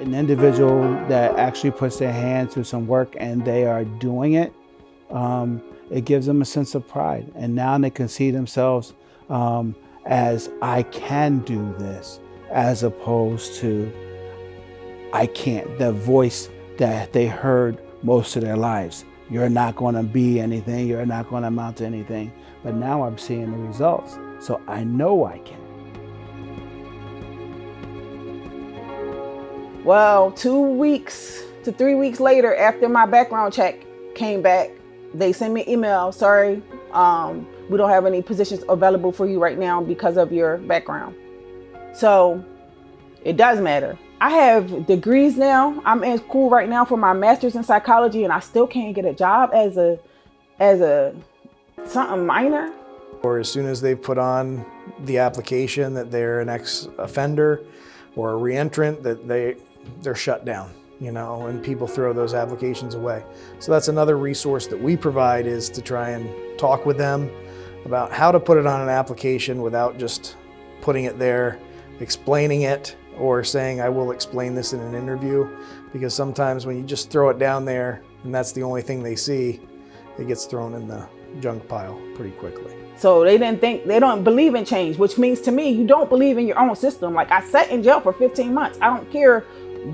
an individual that actually puts their hand to some work and they are doing it, it gives them a sense of pride. And now they can see themselves as I can do this, as opposed to I can't. The voice that they heard most of their lives. You're not going to be anything. You're not going to amount to anything. But now I'm seeing the results. So I know I can. Well, 2 weeks to 3 weeks later, after my background check came back, they sent me an email. Sorry, we don't have any positions available for you right now because of your background. So it does matter. I have degrees now. I'm in school right now for my master's in psychology, and I still can't get a job as a something minor. Or as soon as they put on the application that they're an ex-offender or a reentrant, that they're shut down, and people throw those applications away. So that's another resource that we provide, is to try and talk with them about how to put it on an application without just putting it there, explaining it, or saying, I will explain this in an interview. Because sometimes when you just throw it down there and that's the only thing they see, it gets thrown in the junk pile pretty quickly. So they don't believe in change, which means to me, you don't believe in your own system. Like, I sat in jail for 15 months. I don't care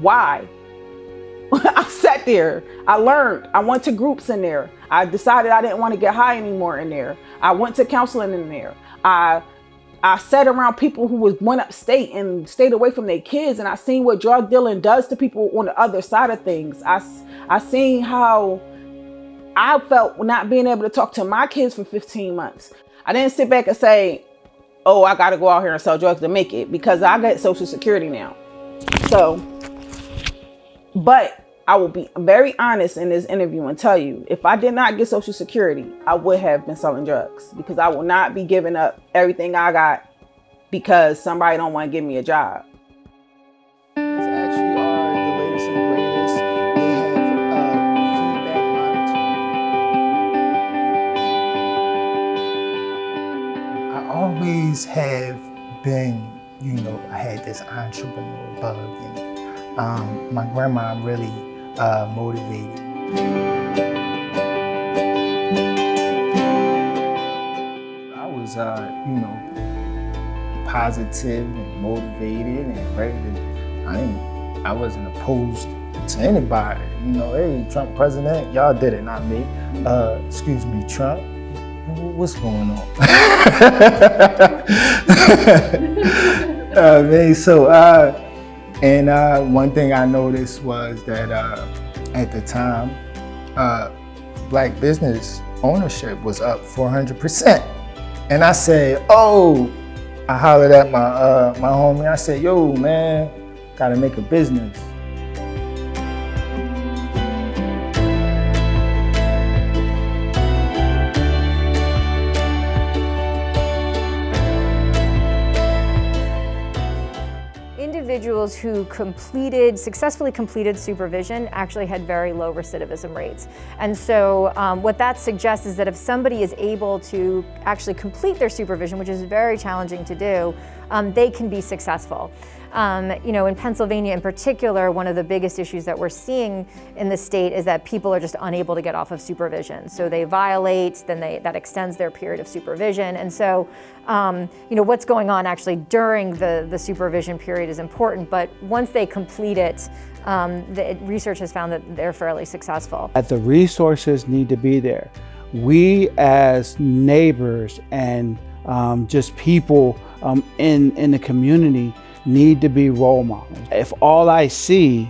why. I sat there. I learned. I went to groups in there. I decided I didn't want to get high anymore in there. I went to counseling in there. I sat around people who went upstate and stayed away from their kids, and I seen what drug dealing does to people on the other side of things. I seen how I felt not being able to talk to my kids for 15 months. I didn't sit back and say, oh, I got to go out here and sell drugs to make it, because I get Social Security now. So, but I will be very honest in this interview and tell you, if I did not get Social Security, I would have been selling drugs, because I will not be giving up everything I got because somebody don't want to give me a job. These actually are the latest and greatest. They have feedback monitoring. I always have been, I had this entrepreneur bug in me. My grandma really motivated. I was, positive and motivated and ready to, I wasn't opposed to anybody. Hey, Trump president, y'all did it, not me. Excuse me, Trump, what's going on? One thing I noticed was that at the time, black business ownership was up 400%. And I said, I hollered at my homie. I said, yo, man, gotta make a business. Individuals who successfully completed supervision actually had very low recidivism rates. And so what that suggests is that if somebody is able to actually complete their supervision, which is very challenging to do, they can be successful. In Pennsylvania in particular, one of the biggest issues that we're seeing in the state is that people are just unable to get off of supervision. So they violate, then that extends their period of supervision. And so, what's going on actually during the supervision period is important, but once they complete it, the research has found that they're fairly successful. That the resources need to be there. We as neighbors and just people in the community need to be role models. If all I see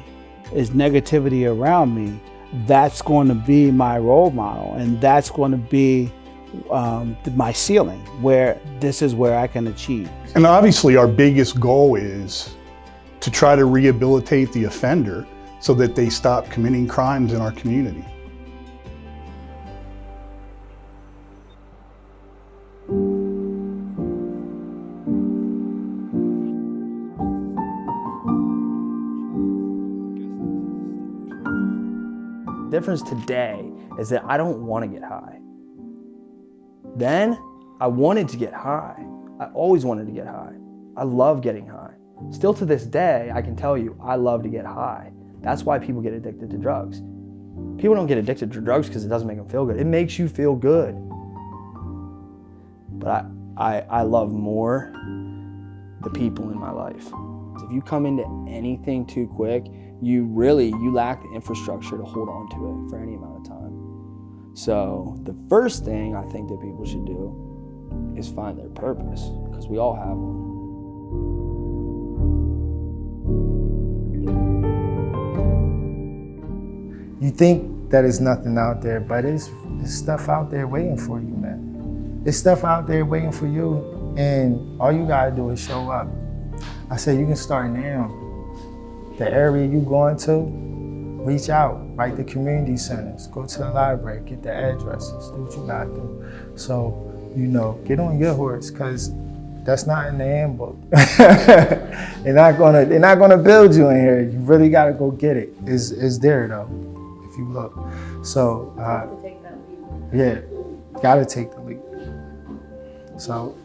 is negativity around me, that's going to be my role model, and that's going to be my ceiling, where this is where I can achieve. And obviously our biggest goal is to try to rehabilitate the offender so that they stop committing crimes in our community. The difference today is that I don't want to get high. Then I wanted to get high. I always wanted to get high. I love getting high. Still to this day, I can tell you, I love to get high. That's why people get addicted to drugs. People don't get addicted to drugs because it doesn't make them feel good. It makes you feel good. But I love more the people in my life. If you come into anything too quick, you lack the infrastructure to hold on to it for any amount of time. So the first thing I think that people should do is find their purpose, because we all have one. You think that there's nothing out there, but there's stuff out there waiting for you, man. There's stuff out there waiting for you, and all you gotta do is show up. I said you can start now. The area you going to, reach out, write the community centers, go to the library, get the addresses, do what you gotta do. So, get on your horse, because that's not in the handbook. They're not gonna build you in here. You really gotta go get it. It's there though, if you look. So, yeah, gotta take the leap. So